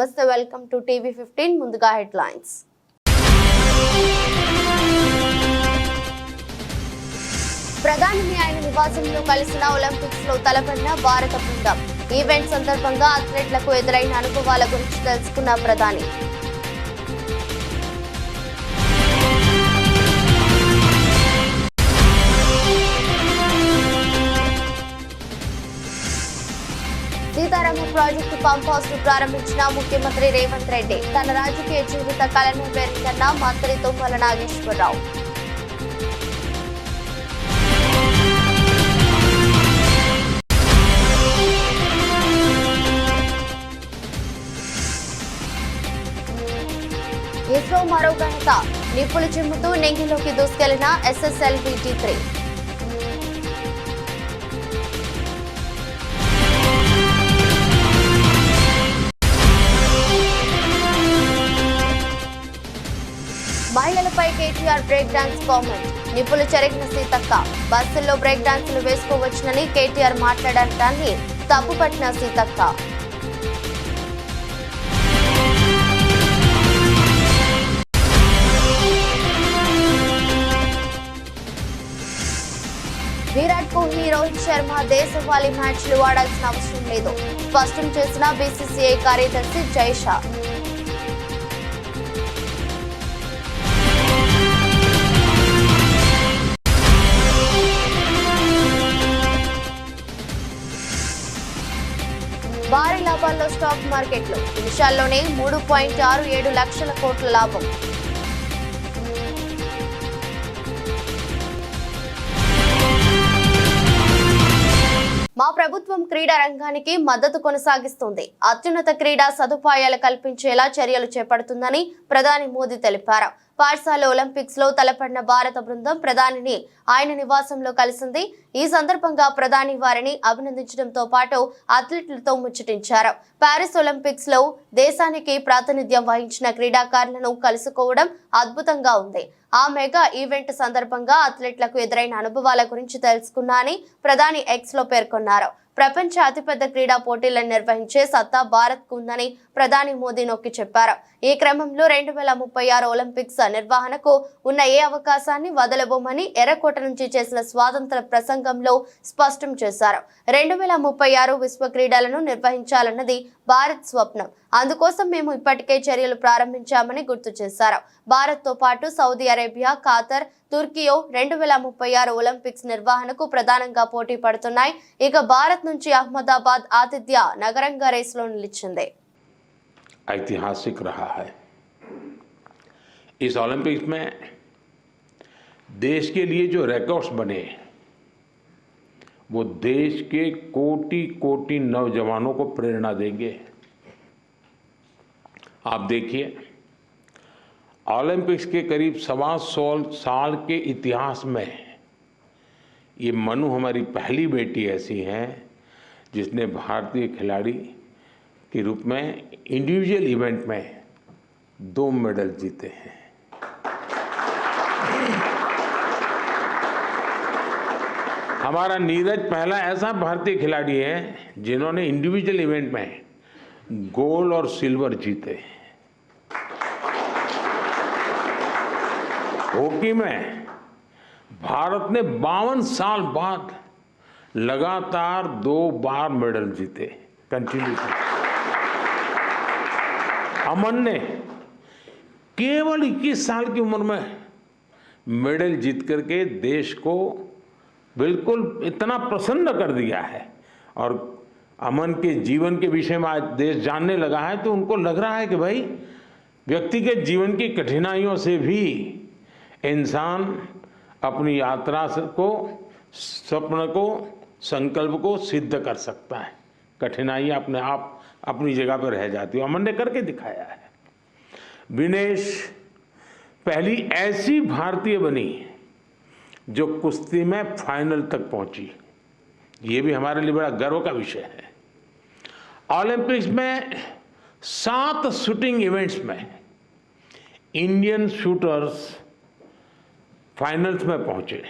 నమస్తే, welcome to TV 15. ముందుగా headlines. ప్రధానిని ఆయన నివాసంలో కలిసిన ఒలింపిక్స్ లో తలపడిన భారత బృందం. ఈవెంట్ సందర్భంగా అథ్లెట్లకు ఎదురైన అనుభవాల గురించి తెలుసుకున్న ప్రధాని. సీతారామ ప్రాజెక్టు పంప్ హౌస్ ను ప్రారంభించిన ముఖ్యమంత్రి రేవంత్ రెడ్డి. తన రాజకీయ జీవిత కళను పేర్కొన్న మంత్రి తుమ్మల నాగేశ్వరరావు. ఇస్రో మరో ఘనత. నిప్పులు చిమ్ముతూ నెంగిలోకి దూసుకెళ్లిన SSLV-T3. మహిళలపై కేటీఆర్ బ్రేక్ డాన్స్ కామెంట్. నిప్పులు చెరిగిన సీతక్క. బస్సుల్లో బ్రేక్ డాన్సులు వేసుకోవచ్చునని కేటీఆర్ మాట్లాడటాన్ని తప్పుపట్టిన సీతక్క. విరాట్ కోహ్లీ, రోహిత్ శర్మ దేశవాళీ మ్యాచ్లు ఆడాల్సిన అవసరం లేదు స్పష్టం చేసిన BCCI కార్యదర్శి జైషా. భారీ లాభాల్లో స్టాక్ మార్కెట్లు. నిమిషాల్లోనే 3.67 లక్షల కోట్ల లాభం. మా ప్రభుత్వం క్రీడా రంగానికి మద్దతు కొనసాగిస్తుంది. అత్యున్నత క్రీడా సదుపాయాలు కల్పించేలా చర్యలు చేపడుతుందని ప్రధాని మోదీ తెలిపారు. పాఠశాల ఒలింపిక్స్ లో తలపడిన భారత బృందం ప్రధానిని ఆయన నివాసంలో కలిసింది. ఈ సందర్భంగా ప్రధాని వారిని అభినందించడంతో పాటు అథ్లెట్లతో ముచ్చటించారు. పారిస్ ఒలింపిక్స్ లో దేశానికి ప్రాతినిధ్యం వహించిన క్రీడాకారులను కలుసుకోవడం అద్భుతంగా ఉంది. ఆ మెగా ఈవెంట్ సందర్భంగా అథ్లెట్లకు ఎదురైన అనుభవాల గురించి తెలుసుకున్నా అని ప్రధాని ఎక్స్ లో పేర్కొన్నారు. ప్రపంచ అతిపెద్ద క్రీడా పోటీలను నిర్వహించే సత్తా భారత్ కు ఉందని ప్రధాని మోదీ నొక్కి చెప్పారు. ఈ క్రమంలో 2036 ఒలింపిక్స్ నిర్వహణకు ఉన్న ఏ అవకాశాన్ని వదలబోమని ఎర్రకోట నుంచి చేసిన స్వాతంత్ర ప్రసంగంలో స్పష్టం చేశారు. 2036 విశ్వ క్రీడలను నిర్వహించాలన్నది భారత్ స్వప్నం. అందుకోసం మేము ఇప్పటికే చర్యలు ప్రారంభించామని గుర్తు చేశారు. భారత్ తో పాటు సౌదీ అరేబియా, ఖతార్, తుర్కియో 2036 ఒలింపిక్స్ నిర్వహణకు ప్రధానంగా పోటీ పడుతున్నాయి. ఇక భారత్ నుంచి అహ్మదాబాద్ ఆతిథ్య నగరంగా రేసులో నిలిచింది. ऐतिहासिक रहा है। इस ओलंपिक्स में देश के लिए जो रिकॉर्ड्स बने वो देश के कोटि कोटि नौजवानों को प्रेरणा देंगे। आप देखिए, ओलंपिक्स के करीब 125 साल के इतिहास में ये मनु हमारी पहली बेटी ऐसी है जिसने भारतीय खिलाड़ी के रूप में इंडिविजुअल इवेंट में 2 मेडल जीते हैं। हमारा नीरज पहला ऐसा भारतीय खिलाड़ी है जिन्होंने इंडिविजुअल इवेंट में गोल्ड और सिल्वर जीते। हॉकी में भारत ने 52 साल बाद लगातार 2 बार मेडल जीते कंटिन्यू। अमन ने केवल 21 साल की उम्र में मेडल जीत करके देश को बिल्कुल इतना प्रसन्न कर दिया है। और अमन के जीवन के विषय में आज देश जानने लगा है तो उनको लग रहा है कि भाई व्यक्तिगत जीवन की कठिनाइयों से भी इंसान अपनी यात्रा को, स्वप्न को, संकल्प को सिद्ध कर सकता है। कठिनाइयाँ अपने आप अपनी जगह पर रह जाती है। अमन ने करके दिखाया है। विनेश पहली ऐसी भारतीय बनी जो कुश्ती में फाइनल तक पहुंची। ये भी हमारे लिए बड़ा गर्व का विषय है। ओलंपिक्स में 7 शूटिंग इवेंट्स में इंडियन शूटर्स फाइनल्स में पहुंचे।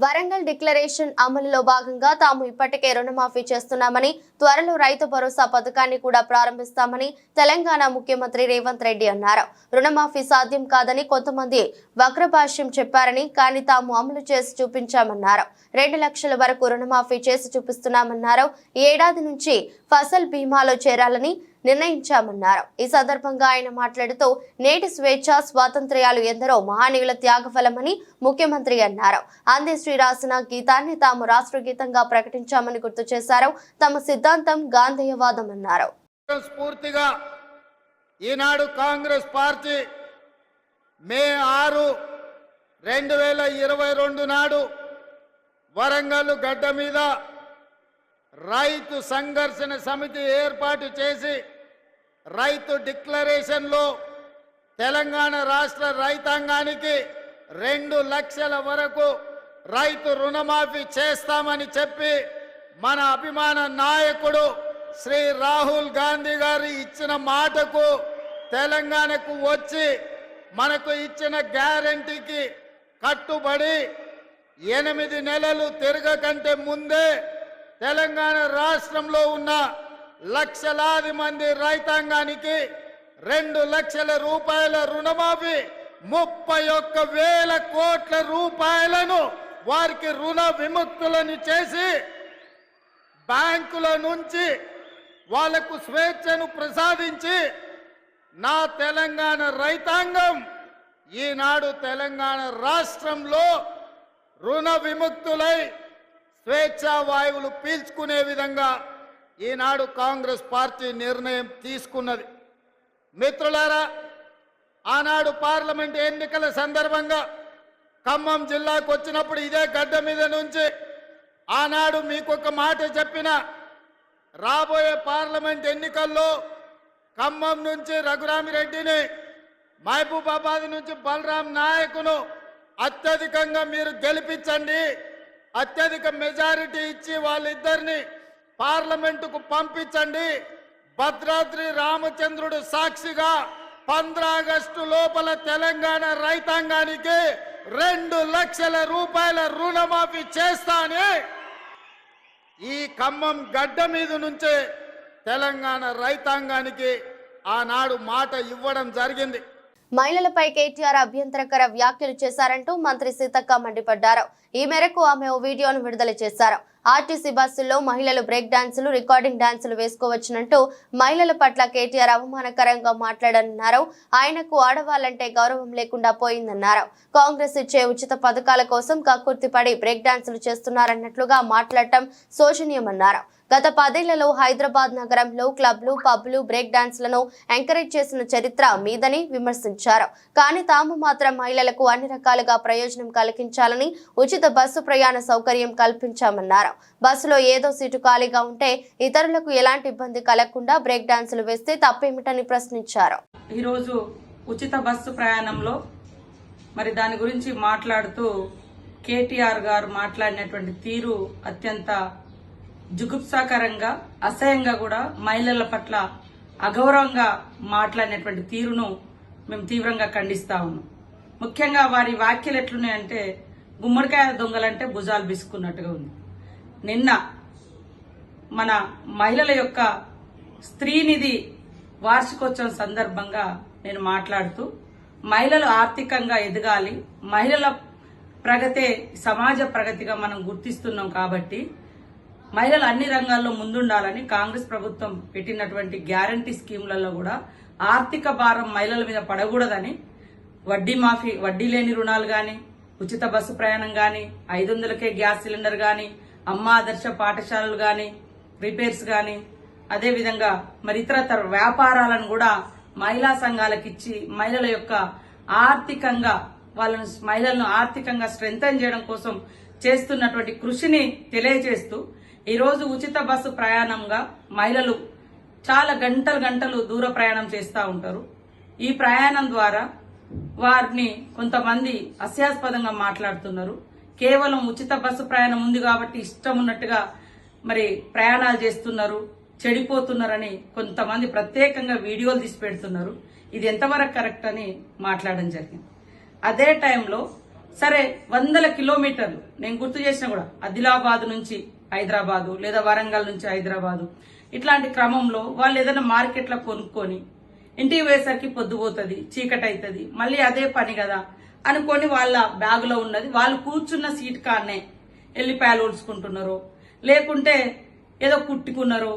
వరంగల్ డిక్లరేషన్ అమలులో భాగంగా తాము ఇప్పటికే రుణమాఫీ చేస్తున్నామని, త్వరలో రైతు భరోసా పథకాన్ని కూడా ప్రారంభిస్తామని తెలంగాణ ముఖ్యమంత్రి రేవంత్ రెడ్డి అన్నారు. రుణమాఫీ సాధ్యం కాదని కొంతమంది వక్రభాష్యం చెప్పారని, కానీ తాము అమలు చేసి చూపించామన్నారు. 2 లక్షల వరకు రుణమాఫీ చేసి చూపిస్తున్నామన్నారు. ఈ ఏడాది నుంచి ఫసల్ బీమాలో చేరాలని నిర్ణయించామన్నారు. ఈ సందర్భంగా ఆయన మాట్లాడుతూ నేటి స్వేచ్ఛ స్వాతంత్ర్యాలు ఎందరో మహానీయుల త్యాగఫలమని ముఖ్యమంత్రి అన్నారు. అందశ్రీ రాసిన గీతాన్ని తాము రాష్ట్ర గీతంగా ప్రకటించామని గుర్తు చేశారు. తమ సిద్ధాంతం గాంధేయవాదం అన్నారు. స్ఫూర్తిగా ఈనాడు కాంగ్రెస్ పార్టీ మే 6, 2022 నాడు వరంగల్ గడ్డ మీద రైతు సంఘర్షణ సమితి ఏర్పాటు చేసి రైతు డిక్లరేషన్లో తెలంగాణ రాష్ట్ర రైతాంగానికి 2 లక్షల వరకు రైతు రుణమాఫీ చేస్తామని చెప్పి మన అభిమాన నాయకుడు శ్రీ రాహుల్ గాంధీ గారు ఇచ్చిన మాటకు తెలంగాణకు వచ్చి మనకు ఇచ్చిన గ్యారంటీకి కట్టుబడి 8 నెలలు తిరగకంటే ముందే తెలంగాణ రాష్ట్రంలో ఉన్న లక్షలాది మంది రైతాంగానికి 2 లక్షల రూపాయల రుణమాఫీ 31,000 కోట్ల రూపాయలను వారికి రుణ విముక్తులను చేసి బ్యాంకుల నుంచి వాళ్లకు స్వేచ్ఛను ప్రసాదించి నా తెలంగాణ రైతాంగం ఈనాడు తెలంగాణ రాష్ట్రంలో రుణ విముక్తులై స్వేచ్ఛా వాయువులు పీల్చుకునే విధంగా ఈనాడు కాంగ్రెస్ పార్టీ నిర్ణయం తీసుకున్నది. మిత్రులారా, ఆనాడు పార్లమెంట్ ఎన్నికల సందర్భంగా ఖమ్మం జిల్లాకు వచ్చినప్పుడు ఇదే గడ్డ మీద నుంచి ఆనాడు మీకు ఒక మాట చెప్పిన, రాబోయే పార్లమెంట్ ఎన్నికల్లో ఖమ్మం నుంచి రఘురామిరెడ్డిని, మహబూబాబాద్ నుంచి బలరాం నాయకును అత్యధికంగా మీరు గెలిపించండి, అత్యధిక మెజారిటీ ఇచ్చి వాళ్ళిద్దరిని పార్లమెంటుకు పంపించండి. భద్రాద్రి రామచంద్రుడు సాక్షిగా 15 ఆగస్టు లోపల తెలంగాణ రైతాంగానికి 2 లక్షల రూపాయల రుణమాఫీ చేస్తానే ఈ ఖమ్మం గడ్డ మీద నుంచే తెలంగాణ రైతాంగానికి ఆనాడు మాట ఇవ్వడం జరిగింది. మహిళలపై కేటీఆర్ అభ్యంతరకర వ్యాఖ్యలు చేశారంటూ మంత్రి సీతక్క మండిపడ్డారు. ఈ మేరకు ఆమె ఓ వీడియోను విడుదల చేశారు. ఆర్టీసీ బస్సుల్లో మహిళలు బ్రేక్ డాన్సులు, రికార్డింగ్ డాన్సులు వేసుకోవచ్చునంటూ మహిళల పట్ల కేటీఆర్ అవమానకరంగా మాట్లాడనున్నారు. ఆయనకు ఆడవాళ్లంటే గౌరవం లేకుండా పోయిందన్నారు. కాంగ్రెస్ ఇచ్చే ఉచిత పథకాల కోసం కక్కుర్తిపడి బ్రేక్ డాన్సులు చేస్తున్నారన్నట్లుగా మాట్లాడటం శోచనీయమన్నారు. గత 10 ఏళ్లలో హైదరాబాద్ నగరంలో క్లబ్లు, పబ్లు బ్రేక్ డాన్స్లను ఎంకరేజ్ చేసిన చరిత్ర మీదని విమర్శించారు. కానీ తాము మాత్రం మహిళలకు అన్ని రకాలుగా ప్రయోజనం కలిగించాలని ఉచిత బస్సు ప్రయాణ సౌకర్యం కల్పించామన్నారు. బస్సులో ఏదో సీటు ఖాళీగా ఉంటే ఇతరులకు ఎలాంటి ఇబ్బంది కలగకుండా బ్రేక్ డాన్సులు వేస్తే తప్పేమిటని ప్రశ్నించారు. ఈరోజు ఉచిత బస్సు ప్రయాణంలో మరి దాని గురించి మాట్లాడుతూ కేటీఆర్ గారు మాట్లాడినటువంటి తీరు అత్యంత జుగుప్సాకరంగా, అసహ్యంగా, కూడా మహిళల పట్ల అగౌరవంగా మాట్లాడినటువంటి తీరును మేము తీవ్రంగా ఖండిస్తా ఉన్నాం. ముఖ్యంగా వారి వ్యాఖ్యలు ఎట్లున్నాయంటే గుమ్మడికాయ దొంగలంటే భుజాలు బిసుకున్నట్టుగా ఉంది. నిన్న మన మహిళల యొక్క స్త్రీనిధి వార్షికోత్సవం సందర్భంగా నేను మాట్లాడుతూ మహిళలు ఆర్థికంగా ఎదగాలి, మహిళల ప్రగతే సమాజ ప్రగతిగా మనం గుర్తిస్తున్నాం కాబట్టి మహిళలు అన్ని రంగాల్లో ముందుండాలని కాంగ్రెస్ ప్రభుత్వం పెట్టినటువంటి గ్యారంటీ స్కీములలో కూడా ఆర్థిక భారం మహిళల మీద పడకూడదని వడ్డీ మాఫీ, వడ్డీ లేని రుణాలు గాని, ఉచిత బస్సు ప్రయాణం గాని, 500కే గ్యాస్ సిలిండర్ గాని, అమ్మ ఆదర్శ పాఠశాలలు గాని, రిపేర్స్ గాని, అదేవిధంగా మరి ఇతర వ్యాపారాలను కూడా మహిళా సంఘాలకు ఇచ్చి మహిళల యొక్క ఆర్థికంగా మహిళలను ఆర్థికంగా స్ట్రెంథెన్ చేయడం కోసం చేస్తున్నటువంటి కృషిని తెలియజేస్తూ ఈరోజు ఉచిత బస్సు ప్రయాణంగా మహిళలు చాలా గంటలు దూర ప్రయాణం చేస్తూ ఉంటారు. ఈ ప్రయాణం ద్వారా వారిని కొంతమంది హాస్యాస్పదంగా మాట్లాడుతున్నారు. కేవలం ఉచిత బస్సు ప్రయాణం ఉంది కాబట్టి ఇష్టం ఉన్నట్టుగా మరి ప్రయాణాలు చేస్తున్నారు, చెడిపోతున్నారని కొంతమంది ప్రత్యేకంగా వీడియోలు తీసి పెడుతున్నారు. ఇది ఎంతవరకు కరెక్ట్ అని మాట్లాడడం జరిగింది. అదే టైంలో సరే 100 కిలోమీటర్లు నేను గుర్తు చేసిన కూడా ఆదిలాబాద్ నుంచి హైదరాబాదు లేదా వరంగల్ నుంచి హైదరాబాదు ఇట్లాంటి క్రమంలో వాళ్ళు ఏదైనా మార్కెట్లో కొనుక్కొని ఇంటికి పోయేసరికి పొద్దుపోతుంది, చీకటి అవుతుంది, మళ్ళీ అదే పని కదా అనుకొని వాళ్ళ బ్యాగులో ఉన్నది వాళ్ళు కూర్చున్న సీట్ కాడనే ఎల్లిపాయలు ఊడ్చుకుంటున్నారు, లేకుంటే ఏదో కుట్టుకున్నారు,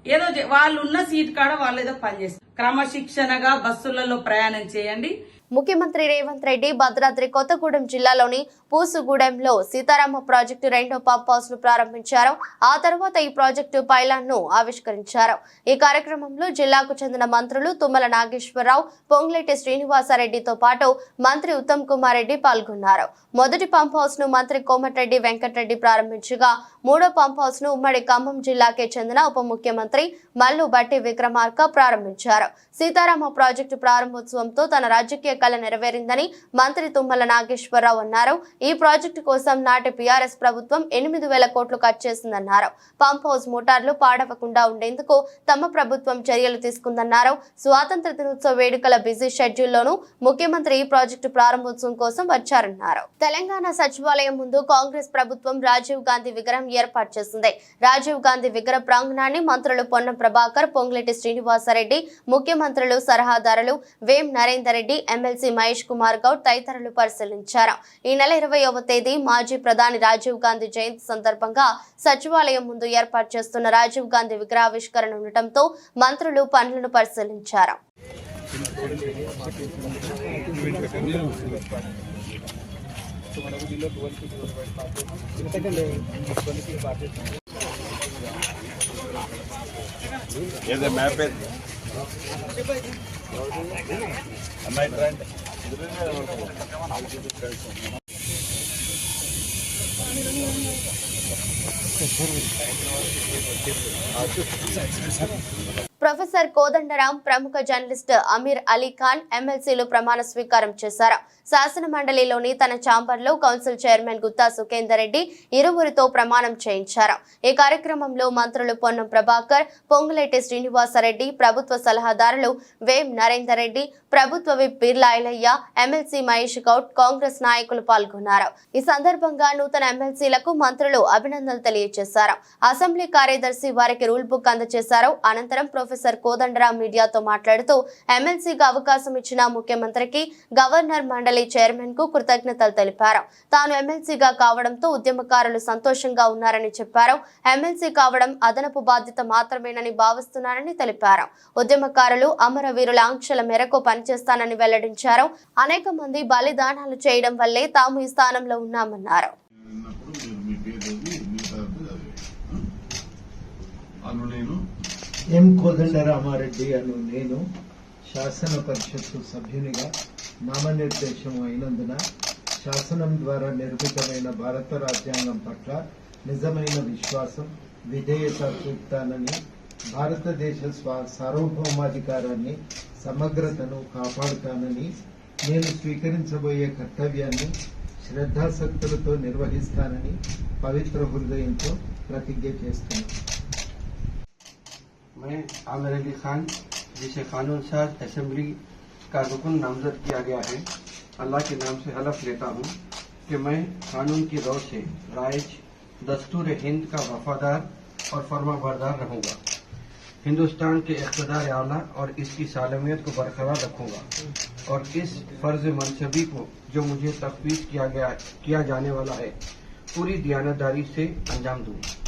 ఏదో వాళ్ళు ఉన్న సీట్ కాడ వాళ్ళు ఏదో పని చేస్తారు. క్రమశిక్షణగా బస్సులలో ప్రయాణం చేయండి. ముఖ్యమంత్రి రేవంత్ రెడ్డి భద్రాద్రి కొత్తగూడెం జిల్లాలోని పూసుగూడెంలో సీతారామ ప్రాజెక్టు 2వ పంప్ హౌస్ ను ప్రారంభించారు. ఆ తర్వాత ఈ ప్రాజెక్టు పైలాన్ ను ఆవిష్కరించారు. ఈ కార్యక్రమంలో జిల్లాకు చెందిన మంత్రులు తుమ్మల నాగేశ్వరరావు, పొంగులేటి శ్రీనివాసరెడ్డితో పాటు మంత్రి ఉత్తమ్ కుమార్ రెడ్డి పాల్గొన్నారు. మొదటి పంప్ హౌస్ ను మంత్రి కోమటిరెడ్డి వెంకటరెడ్డి ప్రారంభించగా 3వ పంప్ హౌస్ ను ఉమ్మడి ఖమ్మం జిల్లాకే చెందిన ఉప ముఖ్యమంత్రి మల్లు బట్టి విక్రమార్క ప్రారంభించారు. సీతారామ ప్రాజెక్టు ప్రారంభోత్సవంతో తన రాజకీయ కళ నెరవేరిందని మంత్రి తుమ్మల నాగేశ్వరరావు అన్నారు. ఈ ప్రాజెక్టు కోసం నాటి బీఆర్ఎస్ ప్రభుత్వం 8,000 కోట్లు ఖర్చు చేసిందన్నారు. పంప్ హౌస్ మోటార్లు పాడవకుండా ఉండేందుకు తమ ప్రభుత్వం చర్యలు తీసుకుందన్నారు. స్వాతంత్ర దినోత్సవ వేడుకల బిజీ షెడ్యూల్లోనూ ముఖ్యమంత్రి ఈ ప్రాజెక్టు ప్రారంభోత్సవం కోసం వచ్చారన్నారు. తెలంగాణ సచివాలయం ముందు కాంగ్రెస్ ప్రభుత్వం రాజీవ్ గాంధీ విగ్రహం ఏర్పాటు చేసింది. రాజీవ్ గాంధీ విగ్రహ ప్రాంగణాన్ని మంత్రులు పొన్నం ప్రభాకర్, పొంగులేటి శ్రీనివాసరెడ్డి, ముఖ్యమంత్రులు సలహాదారులు వేం నరేందర్ రెడ్డి, ఎమ్మెల్సీ మహేష్ కుమార్ గౌడ్ తదితరులు పరిశీలించారు. ఈ నెల 20వ తేదీ మాజీ ప్రధాని రాజీవ్ గాంధీ జయంతి సందర్భంగా సచివాలయం ముందు ఏర్పాటు చేస్తున్న రాజీవ్ గాంధీ విగ్రహావిష్కరణ ఉండటంతో మంత్రులు పనులను పరిశీలించారు. ప్రొఫెసర్ కోదండరాం, ప్రముఖ జర్నలిస్ట్ అమీర్ అలీ ఖాన్ ఎమ్మెల్సీలు ప్రమాణ స్వీకారం చేశారు. శాసన మండలిలోని తన ఛాంబర్లో కౌన్సిల్ చైర్మన్ గుత్తా సుఖేందర్ రెడ్డి ఇరువురితో ప్రమాణం చేయించారు. ఈ కార్యక్రమంలో మంత్రులు పొన్నం ప్రభాకర్, పొంగులేటి శ్రీనివాసరెడ్డి, ప్రభుత్వ సలహాదారులు వేం నరేందర్ రెడ్డి, ప్రభుత్వ విప్ బిర్లా ఐలయ్య, ఎమ్మెల్సీ మహేష్ గౌడ్, కాంగ్రెస్ నాయకులు పాల్గొన్నారు. ఈ సందర్భంగా నూతన ఎమ్మెల్సీలకు మంత్రులు అభినందనలు తెలియజేశారు. అసెంబ్లీ కార్యదర్శి వారికి రూల్ బుక్ అందజేశారు. అనంతరం ప్రొఫెసర్ కోదండరాం మీడియాతో మాట్లాడుతూ ఎమ్మెల్సీగా అవకాశం ఇచ్చిన ముఖ్యమంత్రికి, గవర్నర్ మండలి చైర్మన్ కు కృతజ్ఞతలు తెలిపారు. తాను ఎమ్మెల్సీగా కావడంతో ఉద్యమకారులు సంతోషంగా ఉన్నారని చెప్పారు. ఎమ్మెల్సీ కావడం అదనపు బాధ్యత మాత్రమేనని భావిస్తున్నారని తెలిపారు. ఉద్యమకారులు అమరవీరుల ఆంక్షల మేరకు పనిచేస్తానని వెల్లడించారు. అనేక మంది బలిదానాలు చేయడం వల్లే తాము ఈ స్థానంలో ఉన్నామన్నారు. ఎం కోదండరామారెడ్డి అను నేను శాసన పరిషత్తు సభ్యునిగా నామనిర్దేశం అయినందున శాసనం ద్వారా నిర్మితమైన భారత రాజ్యాంగం పట్ల నిజమైన విశ్వాసం, విధేయత చూపుతానని, భారతదేశ సార్వభౌమాధికారాన్ని, సమగ్రతను కాపాడుతానని, నేను స్వీకరించబోయే కర్తవ్యాన్ని శ్రద్ధాసక్తులతో నిర్వహిస్తానని పవిత్ర హృదయంతో ప్రతిజ్ఞ చేస్తున్నాను. मैं आमिर अली खान, जिसे कानून साज असेंबली का रुकन नामजद किया गया है, अल्लाह के नाम से हलफ लेता हूँ कि मैं कानून की रौ से राइज दस्तूर हिंद का वफादार और फर्माबरदार रहूँगा, हिंदुस्तान के इक़्तिदार आला और इसकी सालमियत को बरकरार रखूँगा और इस फर्ज मनसबी को जो मुझे तफवीज़ किया जाने वाला है पूरी दयानतदारी से अंजाम दूँगा।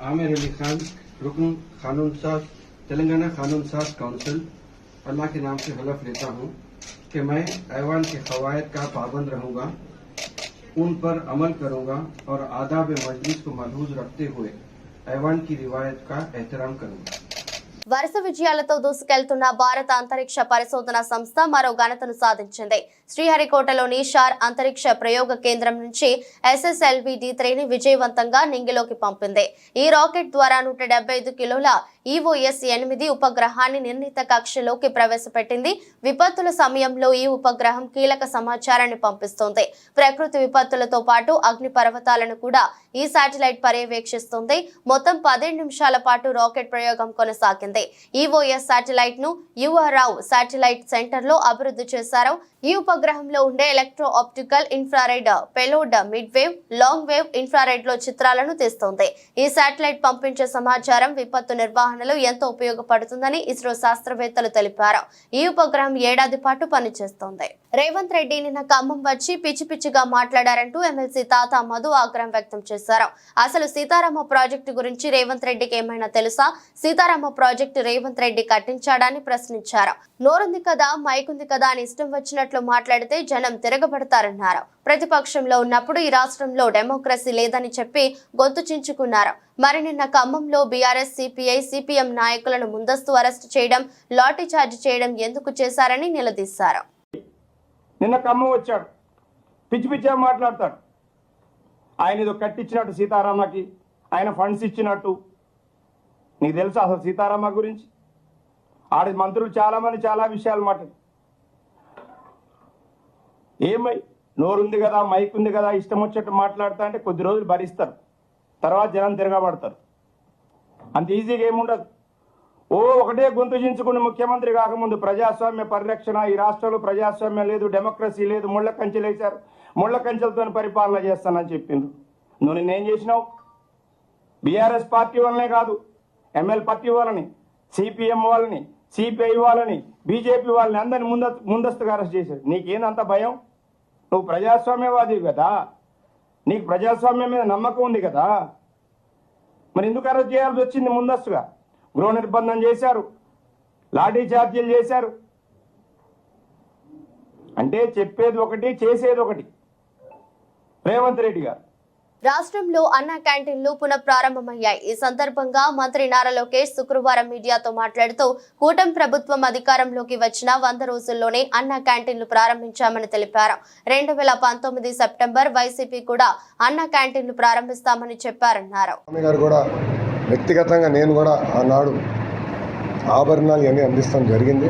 आमिर अली खान, रुकन कानून साज, तेलंगाना कानून साज काउंसिल, अल्लाह के नाम से हलफ लेता हूँ कि मैं ऐवान के क़वायद का पाबंद रहूँगा, उन पर अमल करूँगा और आदाब मजलिस को मलहूज रखते हुए ऐवान की रिवायत का एहतराम करूँगा। వరుస విజయాలతో దూసుకెళ్తున్న భారత అంతరిక్ష పరిశోధన సంస్థ మరో ఘనతను సాధించింది. శ్రీహరికోటలోని షార్ అంతరిక్ష ప్రయోగ కేంద్రం నుంచి SSLV-D3ని విజయవంతంగా నింగిలోకి పంపింది. ఈ రాకెట్ ద్వారా 175 కిలోల EOS-8 ఉపగ్రహాన్ని నిర్ణీత కక్షలోకి ప్రవేశపెట్టింది. విపత్తుల సమయంలో ఈ ఉపగ్రహం కీలక సమాచారాన్ని పంపిస్తోంది. ప్రకృతి విపత్తులతో పాటు అగ్ని పర్వతాలను కూడా ఈ శాటిలైట్ పర్యవేక్షిస్తుంది. మొత్తం 17 నిమిషాల పాటు రాకెట్ ప్రయోగం కొనసాగింది. ఈఓఎస్ శాటిలైట్ ను యుఆర్ రావు శాటిలైట్ సెంటర్ లో అభివృద్ధి చేశారు. ఈ ఉపగ్రహంలో ఉండే electro optical infrared payload mid wave, long wave infrared లో చిత్రాలను తీస్తుంది. ఈ శాటిలైట్ పంపించే సమాచారం విపత్తు నిర్వహణలో ఎంతో ఉపయోగపడుతుందని ఇస్రో శాస్త్రవేత్తలు తెలిపారు. ఈ ఉపగ్రహం ఏడాది పాటు పనిచేస్తోంది. రేవంత్ రెడ్డి నిన్న ఖమ్మం వచ్చి పిచ్చి పిచ్చిగా మాట్లాడారంటూ ఎమ్మెల్సీ తాతా మధు ఆగ్రహం వ్యక్తం చేశారు. అసలు సీతారామ ప్రాజెక్టు గురించి రేవంత్ రెడ్డికి ఏమైనా తెలుసా? సీతారామ ప్రాజెక్టు రేవంత్ రెడ్డి కట్టించాడని ప్రశ్నించారు. నోరుంది కదా, మైకుంది కదా అని ఇష్టం వచ్చినట్లు మాట్లాడితే జనం తిరగబడతారన్నారు. ప్రతిపక్షంలో ఉన్నప్పుడు ఈ రాష్ట్రంలో డెమోక్రసీ లేదని చెప్పి గొంతు చించుకున్నారు. మరి నిన్న ఖమ్మంలో బీఆర్ఎస్, సిపిఐ, సిపిఎం నాయకులను ముందస్తు అరెస్టు చేయడం, లాఠీ చార్జ్ చేయడం ఎందుకు చేశారని నిలదీశారు. నిన్న ఖమ్మం వచ్చాడు, పిచ్చి పిచ్చిగా మాట్లాడతాడు. ఆయన ఏదో కట్టించినట్టు సీతారామకి, ఆయన ఫండ్స్ ఇచ్చినట్టు. నీకు తెలుసా అసలు సీతారామ గురించి? ఆడ మంత్రులు చాలా మంది చాలా విషయాలు మాట్లాడు. ఏమై నోరుంది కదా, మైక్ ఉంది కదా, ఇష్టం వచ్చేట్టు మాట్లాడతా అంటే కొద్ది రోజులు భరిస్తారు, తర్వాత జనం తిరగబడతారు. అంత ఈజీగా ఏముండదు. ఒకటే గొంతు చించుకుని ముఖ్యమంత్రి కాకముందు ప్రజాస్వామ్య పరిరక్షణ, ఈ రాష్ట్రంలో ప్రజాస్వామ్యం లేదు, డెమోక్రసీ లేదు, ముళ్ళ కంచెలు వేశారు, ముళ్ళ కంచెలతో పరిపాలన చేస్తానని చెప్పిండ్రు. నువ్వు నిన్నేం చేసినావు? బీఆర్ఎస్ పార్టీ వాళ్ళనే కాదు, ఎంఎల్ పార్టీ వాళ్ళని, సిపిఎం వాళ్ళని, సిపిఐ వాళ్ళని, బీజేపీ వాళ్ళని అందరినీ ముందస్తుగా అరెస్ట్ చేశారు. నీకేందంత భయం? నువ్వు ప్రజాస్వామ్యవాదివి కదా, నీకు ప్రజాస్వామ్యం మీద నమ్మకం ఉంది కదా, మరి ఎందుకు అరెస్ట్ చేయాల్సి వచ్చింది? ముందస్తుగా గృహ నిర్బంధం చేశారు, లాఠీ చార్జీలు చేశారు. అంటే చెప్పేది ఒకటి, చేసేది ఒకటి రేవంత్ రెడ్డి గారు. రాష్ట్రంలో అన్న క్యాంటీన్లు పునఃప్రారంభమయ్యాయి. ఈ సందర్భంగా మంత్రి నారా లోకేష్ శుక్రవారం మీడియాతో మాట్లాడుతూ కూటమి ప్రభుత్వం అధికారంలోకి వచ్చిన 100 రోజుల్లోనే అన్న క్యాంటీన్లు ప్రారంభించామని తెలిపారు. 2019 సెప్టెంబర్ వైసీపీ కూడా అన్న క్యాంటీన్లు ప్రారంభిస్తామని చెప్పారన్నారు. వ్యక్తిగతంగా నేను కూడా ఆనాడు ఆభరణాలు ఇవన్నీ అందిస్తాం జరిగింది.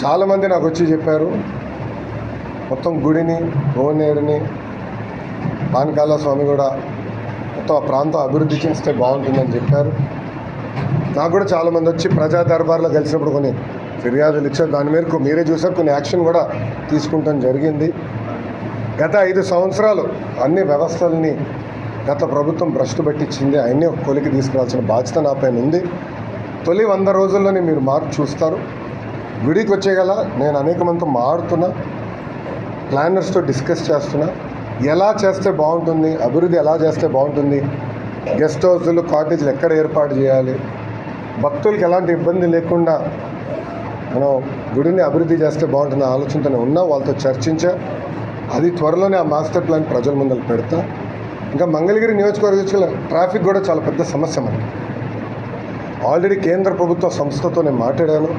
చాలామంది నాకు వచ్చి చెప్పారు, మొత్తం గుడిని, భువనేరుని, పానకాల స్వామి కూడా మొత్తం ఆ ప్రాంతం అభివృద్ధి చేస్తే బాగుంటుందని చెప్పారు. నాకు కూడా చాలామంది వచ్చి ప్రజా దర్బార్లో కలిసినప్పుడు కొన్ని ఫిర్యాదులు ఇచ్చారు. దాని మేరకు మీరే చూసారు, కొన్ని యాక్షన్ కూడా తీసుకుంటాం జరిగింది. గత 5 సంవత్సరాలు అన్ని వ్యవస్థల్ని గత ప్రభుత్వం భ్రష్టు పట్టించింది. అవన్నీ ఒక కొలికి తీసుకురావాల్సిన బాధ్యత నా పైన ఉంది. తొలి 100 రోజుల్లోనే మీరు మార్పు చూస్తారు. గుడికి వచ్చేగల నేను అనేక మందితో మారుతున్నా, ప్లానర్స్తో డిస్కస్ చేస్తున్నా, ఎలా చేస్తే బాగుంటుంది, అభివృద్ధి ఎలా చేస్తే బాగుంటుంది, గెస్ట్ హౌస్లు, కాటేజీలు ఎక్కడ ఏర్పాటు చేయాలి, భక్తులకి ఎలాంటి ఇబ్బంది లేకుండా మనం గుడిని అభివృద్ధి చేస్తే బాగుంటుంది ఆలోచనతోనే ఉన్నా. వాళ్ళతో చర్చించా. అది త్వరలోనే ఆ మాస్టర్ ప్లాన్ ప్రజల ముందర పెడతా. ఇంకా మంగళగిరి నియోజకవర్గంలో ట్రాఫిక్ కూడా చాలా పెద్ద సమస్య మనకి. ఆల్రెడీ కేంద్ర ప్రభుత్వ సంస్థతో నేను మాట్లాడాను,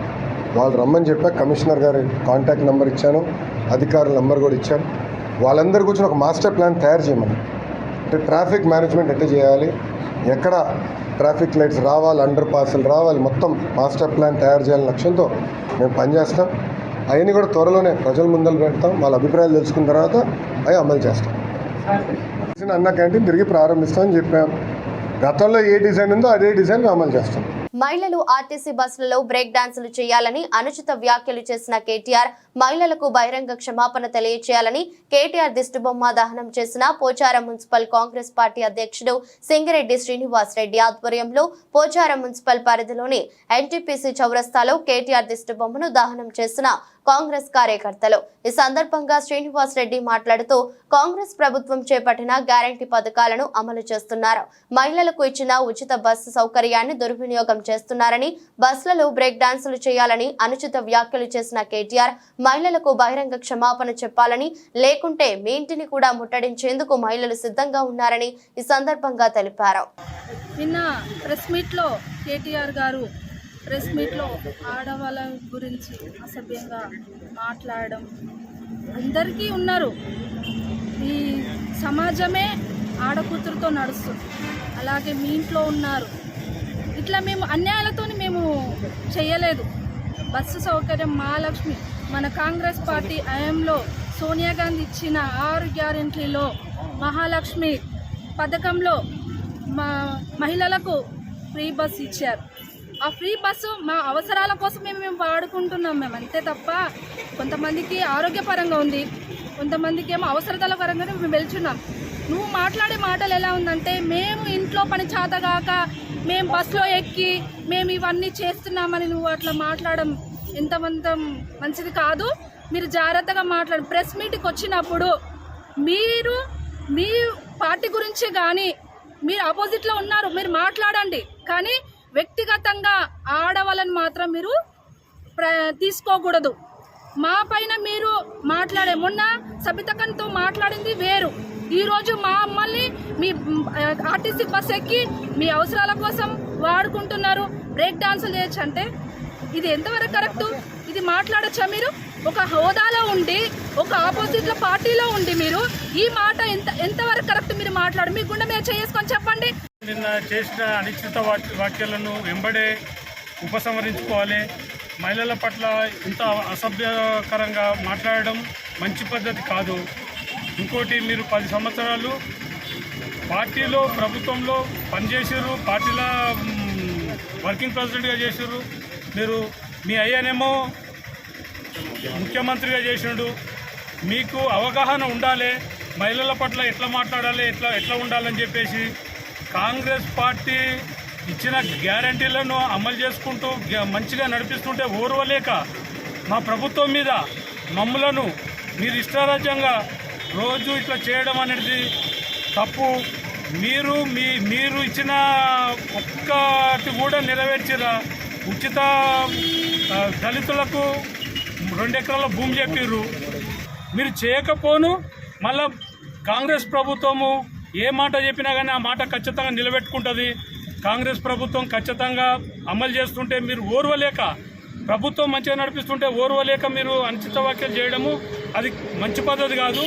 వాళ్ళు రమ్మని చెప్పా. కమిషనర్ గారి కాంటాక్ట్ నెంబర్ ఇచ్చాను, అధికారుల నెంబర్ కూడా ఇచ్చాను. వాళ్ళందరూ కూర్చొని ఒక మాస్టర్ ప్లాన్ తయారు చేయమని, అంటే ట్రాఫిక్ మేనేజ్మెంట్ ఎట్లా చేయాలి, ఎక్కడ ట్రాఫిక్ లైట్స్ రావాలి, అండర్ పాస్లు రావాలి, మొత్తం మాస్టర్ ప్లాన్ తయారు చేయాలని లక్ష్యంతో మేము పనిచేస్తాం. అవన్నీ కూడా త్వరలోనే ప్రజల ముందర పెడతాం. వాళ్ళ అభిప్రాయాలు తెలుసుకున్న తర్వాత అవి అమలు చేస్తాం. అన్న క్యాంటీన్ తిరిగి ప్రారంభిస్తామని చెప్పాం. గతంలో ఏ డిజైన్ ఉందో అదే డిజైన్ అమలు చేస్తాం. మహిళలు ఆర్టీసీ బస్సులలో బ్రేక్ డాన్సులు చేయాలని అనుచిత వ్యాఖ్యలు చేసిన కేటీఆర్ మహిళలకు బహిరంగ క్షమాపణ తెలియజేయాలని కేటీఆర్ దిష్టిబొమ్మ దహనం చేసిన పోచారం మున్సిపల్ కాంగ్రెస్ పార్టీ అధ్యక్షుడు సింగిరెడ్డి శ్రీనివాస్ రెడ్డి ఆధ్వర్యంలో పోచారం మున్సిపల్ పరిధిలోని ఎన్టీపీసీ చౌరస్తాలో కేటీఆర్ దిష్టిబొమ్మను దహనం చేసిన కాంగ్రెస్ కార్యకర్తలు. ఈ సందర్భంగా శ్రీనివాస్ రెడ్డి మాట్లాడుతూ కాంగ్రెస్ ప్రభుత్వం చేపట్టిన గ్యారంటీ పథకాలను అమలు చేస్తున్నారు. మహిళలకు ఇచ్చిన ఉచిత బస్సు సౌకర్యాన్ని దుర్వినియోగం చేస్తున్నారని, బస్సులలో బ్రేక్ డాన్సులు చేయాలని అనుచిత వ్యాఖ్యలు చేసిన కేటీఆర్ మహిళలకు బహిరంగ క్షమాపణ చెప్పాలని, లేకుంటే మీ ఇంటిని కూడా ముట్టడించేందుకు మహిళలు సిద్ధంగా ఉన్నారని ఈ సందర్భంగా తెలిపారు. నిన్న ప్రెస్ మీట్లో కేటీఆర్ గారు ప్రెస్ మీట్లో ఆడవాళ్ళ గురించి అసభ్యంగా మాట్లాడడం, అందరికీ ఉన్నారు, ఈ సమాజమే ఆడకూతురుతో నడుస్తుంది, అలాగే మీ ఇంట్లో ఉన్నారు, ఇట్లా మేము అన్యాయాలతో మేము చేయలేదు. బస్సు సౌకర్యం మహాలక్ష్మి మన కాంగ్రెస్ పార్టీ హయాంలో సోనియా గాంధీ ఇచ్చిన 6 గ్యారెంటీలో మహాలక్ష్మి పథకంలో మహిళలకు ఫ్రీ బస్ ఇచ్చారు. ఆ ఫ్రీ బస్సు మా అవసరాల కోసమే మేము వాడుకుంటున్నాం మేము, అంతే తప్ప కొంతమందికి ఆరోగ్యపరంగా ఉంది, కొంతమందికి ఏమో అవసరతల పరంగానే మేము వెళ్తున్నాం. నువ్వు మాట్లాడే మాటలు ఎలా ఉందంటే మేము ఇంట్లో పని చేతగాక మేము బస్సులో ఎక్కి మేము ఇవన్నీ చేస్తున్నామని నువ్వు అట్లా మాట్లాడడం ఎంతమంత మంచిది కాదు. మీరు జాగ్రత్తగా మాట్లాడు. ప్రెస్ మీట్కి వచ్చినప్పుడు మీరు మీ పార్టీ గురించి కానీ మీరు ఆపోజిట్లో ఉన్నారు, మీరు మాట్లాడండి, కానీ వ్యక్తిగతంగా ఆడవాళ్ళని మాత్రం మీరు తీసుకోకూడదు. మా పైన మీరు మాట్లాడే మొన్న సబితకంతో మాట్లాడింది వేరు, ఈరోజు మా అమ్మల్ని మీ ఆర్టీసీ బస్ ఎక్కి మీ అవసరాల కోసం వాడుకుంటున్నారు, బ్రేక్ డాన్సులు చేయొచ్చు అంటే ఇది ఎంతవరకు కరెక్టు? ఇది మాట్లాడచ్చా? మీరు ఒక హోదాలో ఉండి ఒక ఆపోజిట్లో పార్టీలో ఉండి మీరు ఈ మాట ఎంతవరకు కరెక్ట్? మీరు మాట్లాడు, మీ గుండె మీద చేసుకొని చెప్పండి. నిన్న చేసిన అనిశ్చిత వ్యాఖ్యలను వెంబడే ఉపసంహరించుకోవాలి. మహిళల పట్ల ఇంత అసభ్యకరంగా మాట్లాడడం మంచి పద్ధతి కాదు. ఇంకోటి, మీరు 10 సంవత్సరాలు పార్టీలో ప్రభుత్వంలో పనిచేసారు, పార్టీలో వర్కింగ్ ప్రెసిడెంట్గా చేసారు. మీరు మీ అయ్యనేమో ముఖ్యమంత్రిగా చేసినాడు. మీకు అవగాహన ఉండాలి మహిళల పట్ల ఎట్లా మాట్లాడాలి, ఎట్లా ఉండాలని చెప్పేసి. కాంగ్రెస్ పార్టీ ఇచ్చిన గ్యారంటీలను అమలు చేసుకుంటూ మంచిగా నడిపిస్తుంటే ఓర్వలేక మా ప్రభుత్వం మీద మమ్ములను మీరు ఇష్టారాజ్యంగా రోజు ఇట్లా చేయడం అనేది తప్పు. మీరు ఇచ్చిన ఒక్కటి కూడా నెరవేర్చిరా? ఉచిత దళితులకు 2 ఎకరాల భూమి చెప్పిర్రు, మీరు చేయకపోను. మళ్ళా కాంగ్రెస్ ప్రభుత్వము ఏ మాట చెప్పినా కానీ ఆ మాట ఖచ్చితంగా నిలబెట్టుకుంటుంది. కాంగ్రెస్ ప్రభుత్వం ఖచ్చితంగా అమలు చేస్తుంటే మీరు ఓర్వలేక, ప్రభుత్వం మంచిగా నడిపిస్తుంటే ఓర్వలేక మీరు అనుచిత వ్యాఖ్యలు చేయడము అది మంచి పద్ధతి కాదు.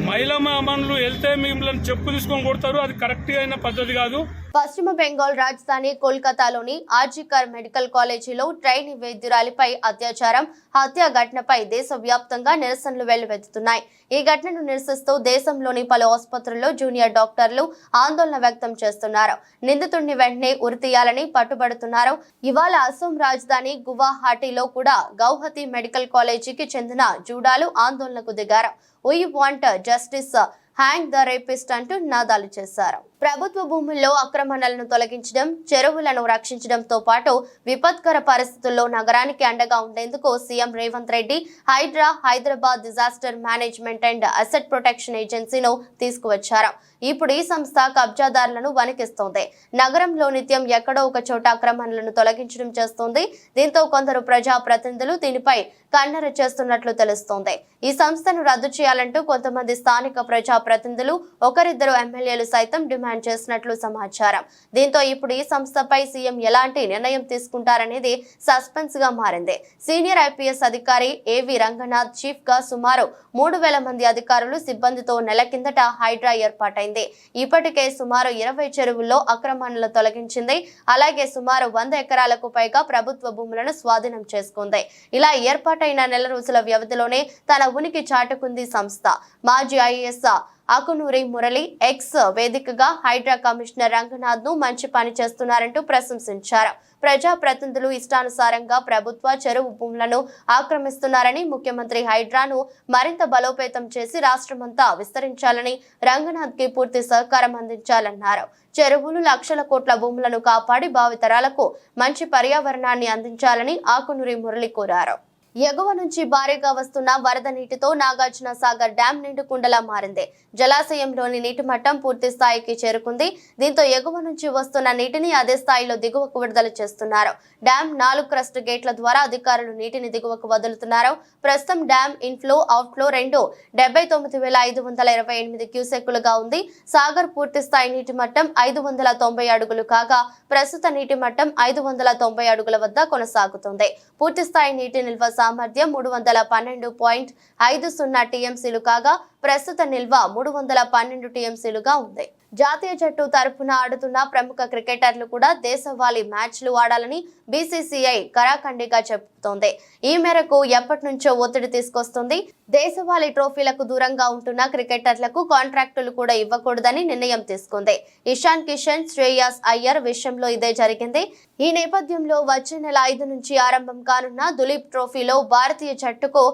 మహిళా మనులు వెళ్తే మిమ్మల్ని చెప్పు తీసుకొని కొడతారు, అది కరెక్ట్ అయిన పద్ధతి కాదు. పశ్చిమ బెంగాల్ రాజధాని కోల్కతాలోని ఆర్జికర్ మెడికల్ కాలేజీలో ట్రైనీ వైద్యురాలిపై అత్యాచారం, హత్య ఘటనపై దేశవ్యాప్తంగా నిరసనలు వెల్లువెత్తుతున్నాయి. ఈ ఘటనను నిరసిస్తూ దేశంలోని పలు ఆసుపత్రుల్లో జూనియర్ డాక్టర్లు ఆందోళన వ్యక్తం చేస్తున్నారు. నిందితుడిని వెంటనే ఉరితీయాలని పట్టుబడుతున్నారు. ఇవాళ అసోం రాజధాని గువాహటిలో కూడా గౌహతి మెడికల్ కాలేజీకి చెందిన జూడాలు ఆందోళనకు దిగారు. We want justice, hang the rapist అంటూ నినాదాలు చేశారు. ప్రభుత్వ భూముల్లో అక్రమణలను తొలగించడం, చెరువులను రక్షించడంతో పాటు విపత్కర పరిస్థితుల్లో నగరానికి అండగా ఉండేందుకు CM Revanth Reddy Hyderabad disaster management and asset protection ఏజెన్సీను తీసుకువచ్చారు. ఇప్పుడు ఈ సంస్థ కబ్జాదారులను వణికిస్తోంది. నగరంలో నిత్యం ఎక్కడో ఒక చోట అక్రమణలను తొలగించడం చేస్తోంది. దీంతో కొందరు ప్రజా ప్రతినిధులు దీనిపై కన్నెర చేస్తున్నట్లు తెలుస్తోంది. ఈ సంస్థను రద్దు చేయాలంటూ కొంతమంది స్థానిక ప్రజా ప్రతినిధులు, ఒకరిద్దరు ఎమ్మెల్యేలు సైతం డిమాండ్ చేసినట్లు సమాచారం. దీంతో ఇప్పుడు ఈ సంస్థపై సీఎం ఎలాంటి నిర్ణయం తీసుకుంటారనేది సస్పెన్స్ గా మారింది. సీనియర్ ఐపీఎస్ అధికారి ఏవి రంగనాథ్ చీఫ్ గా సుమారు 3000 మంది అధికారులు సిబ్బందితో నెల కిందట హైడ్రా ఏర్పాటైంది. ఇప్పటికే సుమారు 20 చెరువుల్లో అక్రమణలు తొలగించింది. అలాగే సుమారు 100 ఎకరాలకు పైగా ప్రభుత్వ భూములను స్వాధీనం చేసుకుంది. ఇలా ఏర్పాటైన నెల రోజుల వ్యవధిలోనే తన ఉనికి చాటుకుంది సంస్థ. మాజీ ఐఏఎస్ ఆకునూరి మురళి ఎక్స్ వేదికగా హైడ్రా కమిషనర్ రంగనాథ్ ను మంచి పని చేస్తున్నారంటూ ప్రశంసించారు. ప్రజా ప్రతినిధులు ఇష్టానుసారంగా ప్రభుత్వ చెరువు భూములను ఆక్రమిస్తున్నారని, ముఖ్యమంత్రి హైడ్రాను మరింత బలోపేతం చేసి రాష్ట్రమంతా విస్తరించాలని, రంగనాథ్ కి పూర్తి సహకారం అందించాలన్నారు. చెరువులు, లక్షల కోట్ల భూములను కాపాడి భావితరాలకు మంచి పర్యావరణాన్ని అందించాలని ఆకునూరి మురళి కోరారు. ఎగువ నుంచి భారీగా వస్తున్న వరద నీటితో నాగార్జున సాగర్ డ్యాం నిండుకుండలా మారింది. జలాశయంలోని నీటి మట్టం పూర్తి స్థాయికి చేరుకుంది. దీంతో ఎగువ నుంచి వస్తున్న నీటిని అదే స్థాయిలో దిగువకు విడుదల చేస్తున్నారు. డ్యాం 4 క్రస్ట్ గేట్ల ద్వారా అధికారులు నీటిని దిగువకు వదులుతున్నారు. ప్రస్తుతం డ్యాం ఇన్ఫ్లో, అవుట్ఫ్లో రెండూ 79,528 క్యూసెక్కులుగా ఉంది. సాగర్ పూర్తి స్థాయి నీటి మట్టం 590 అడుగులు కాగా ప్రస్తుత నీటి మట్టం 590 అడుగుల వద్ద కొనసాగుతుంది. పూర్తి స్థాయి నీటి నిల్వ సామర్థ్యం 312.50 టీఎంసీలు కాగా ప్రస్తుత నిల్వ 312 టీఎంసీలుగా ఉంది. జాతీయ జట్టు తరపున ఆడుతున్న ప్రముఖ క్రికెటర్లు కూడా దేశవాళీ మ్యాచ్లు ఆడాలని బీసీసీఐ కరాఖండిగా చెబుతోంది. ఈ మేరకు ఎప్పటి నుంచో ఒత్తిడి తీసుకొస్తుంది. దేశవాళీ ట్రోఫీలకు దూరంగా ఉంటున్న క్రికెటర్లకు కాంట్రాక్టులు కూడా ఇవ్వకూడదని నిర్ణయం తీసుకుంది. ఇషాన్ కిషన్, శ్రేయాస్ అయ్యర్ విషయంలో ఇదే జరిగింది. ఈ నేపథ్యంలో వచ్చే నెల 5 నుంచి ఆరంభం కానున్న దులీప్ ట్రోఫీలో భారతీయ జట్టుకు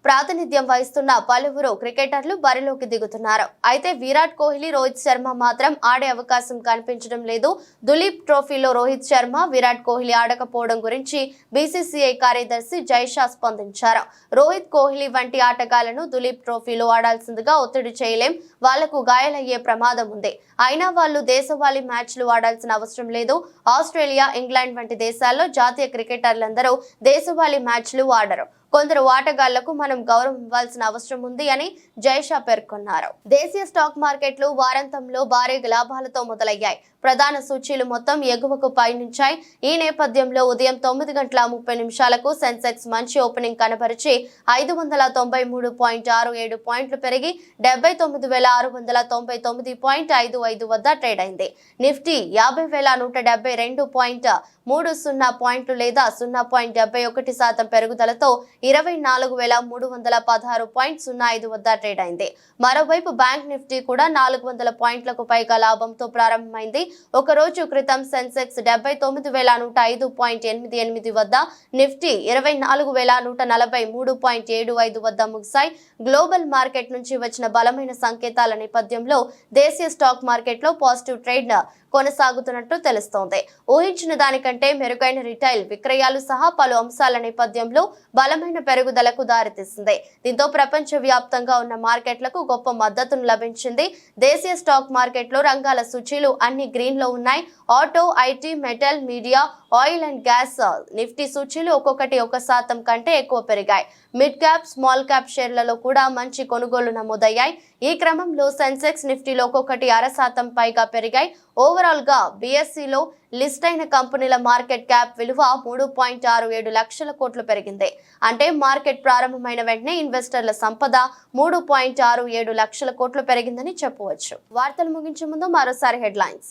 ప్రాతినిధ్యం వహిస్తున్న పలువురు క్రికెటర్లు బరిలోకి దిగుతున్నారు. అయితే విరాట్ కోహ్లీ, రోహిత్ శర్మ మాత్రం ఆడే అవకాశం కనిపించడం లేదు. దులీప్ ట్రోఫీలో రోహిత్ శర్మ, విరాట్ కోహ్లీ ఆడకపోవడం గురించి బీసీసీఐ కార్యదర్శి జైషా స్పందించారు. రోహిత్, కోహ్లీ వంటి ఆటగాళ్లను దులీప్ ట్రోఫీలో ఆడాల్సిందిగా ఒత్తిడి చేయలేం, వాళ్లకు గాయాలయ్యే ప్రమాదం ఉంది. అయినా వాళ్ళు దేశవాళీ మ్యాచ్లు ఆడాల్సిన అవసరం లేదు. ఆస్ట్రేలియా, ఇంగ్లాండ్ వంటి దేశాల్లో జాతీయ క్రికెటర్లందరూ దేశవాళీ మ్యాచ్లు ఆడరు. కొందరు ఆటగాళ్లకు మనం గౌరవం ఇవ్వాల్సిన అవసరం ఉంది అని జైషా పేర్కొన్నారు. దేశీయ స్టాక్ మార్కెట్లు వారాంతంలో భారీ లాభాలతో మొదలయ్యాయి. ప్రధాన సూచీలు మొత్తం ఎగువకు పయనించాయి. ఈ నేపథ్యంలో ఉదయం 9:30 సెన్సెక్స్ మంచి ఓపెనింగ్ కనబరిచి 593.67 పాయింట్లు పెరిగి 79,699.55 వద్ద ట్రేడ్ అయింది. నిఫ్టీ 50,172.30 పాయింట్లు లేదా 0.71% పెరుగుదలతో 24,316.05 వద్ద ట్రేడ్ అయింది. మరోవైపు బ్యాంక్ నిఫ్టీ కూడా 400 పాయింట్లకు పైగా లాభంతో ప్రారంభమైంది. ఒక రోజు క్రితం సెన్సెక్స్ 79,105.88 వద్ద, నిఫ్టీ 24,143.75 వద్ద ముగిశాయి. గ్లోబల్ మార్కెట్ నుంచి వచ్చిన బలమైన సంకేతాల నేపథ్యంలో దేశీయ స్టాక్ మార్కెట్లో పాజిటివ్ ట్రేడ్ కొనసాగుతున్నట్టు తెలుస్తోంది. ఊహించిన దానికంటే మెరుగైన రిటైల్ విక్రయాలు సహా పలు అంశాల నేపథ్యంలో బలమైన పెరుగుదలకు దారితీసింది. దీంతో ప్రపంచ వ్యాప్తంగా ఉన్న మార్కెట్లకు గొప్ప మద్దతును లభించింది. దేశీయ స్టాక్ మార్కెట్లో రంగాల సూచీలు అన్ని గ్రీన్ లో ఉన్నాయి. Auto, IT, metal, media, oil and gas, Nifty సూచీలు ఒక్కొక్కటి 1% కంటే ఎక్కువ పెరిగాయి. మిడ్ క్యాప్, స్మాల్ క్యాప్ షేర్లలో కూడా మంచి కొనుగోలు నమోదయ్యాయి. ఈ క్రమంలో సెన్సెక్స్, నిఫ్టీలో ఒక్కొక్కటి 0.5% పైగా పెరిగాయి. ఓవరాల్ గా బీఎస్సీలో లిస్ట్ అయిన కంపెనీల మార్కెట్ క్యాప్ విలువ 3.67 లక్షల కోట్లు పెరిగింది. అంటే మార్కెట్ ప్రారంభమైన వెంటనే ఇన్వెస్టర్ల సంపద 3.67 లక్షల కోట్లు పెరిగిందని చెప్పవచ్చు. వార్తలు ముగించే ముందు మరోసారి హెడ్లైన్స్.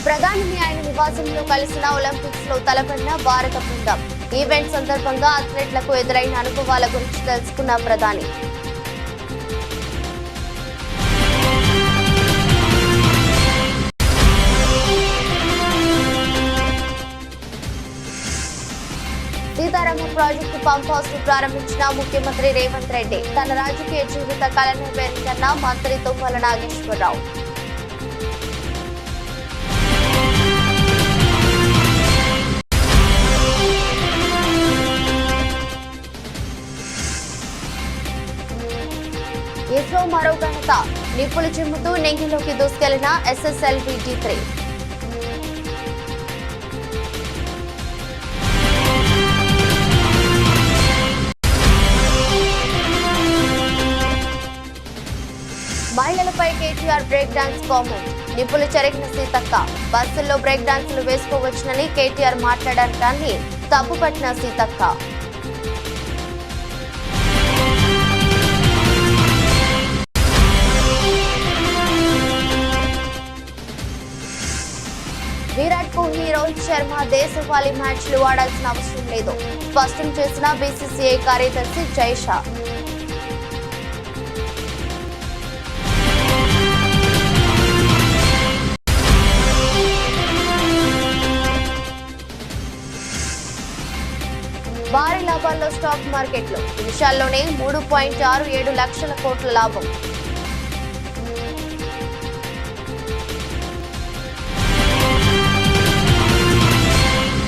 ప్రధానిని ఆయన నివాసంలో కలిసిన ఒలింపిక్స్ లో తలపడిన భారత బృందం. ఈవెంట్ సందర్భంగా అథ్లెట్లకు ఎదురైన అనుభవాల గురించి తెలుసుకున్న ప్రధాని. సీతారామ ప్రాజెక్టు పంప్ హౌస్ ను ప్రారంభించిన ముఖ్యమంత్రి రేవంత్ రెడ్డి. తన రాజకీయ జీవిత కళను పేర్కొన్న మంత్రి తుమ్మల నాగేశ్వరరావు. ఇస్రో మరో ఘనత. నిప్పులు చిమ్ముతూ నెంగిలోకి దూసుకెళ్లిన SSLV-D3. మహిళలపై కేటీఆర్ బ్రేక్ డాన్స్ కామెంట్. నిప్పులు చెరిగిన సీతక్క. బస్సుల్లో బ్రేక్ డాన్సులు వేసుకోవచ్చునని కేటీఆర్ మాట్లాడటాన్ని తప్పుపట్టిన సీతక్క. విరాట్ కోహ్లీ, రోహిత్ శర్మ దేశవాళీ మ్యాచ్లు ఆడాల్సిన అవసరం లేదు, స్పష్టం చేసిన బీసీసీఐ కార్యదర్శి జైషా. భారీ లాభాల్లో స్టాక్ మార్కెట్లు. నిమిషాల్లోనే 3.67 లక్షల కోట్ల లాభం.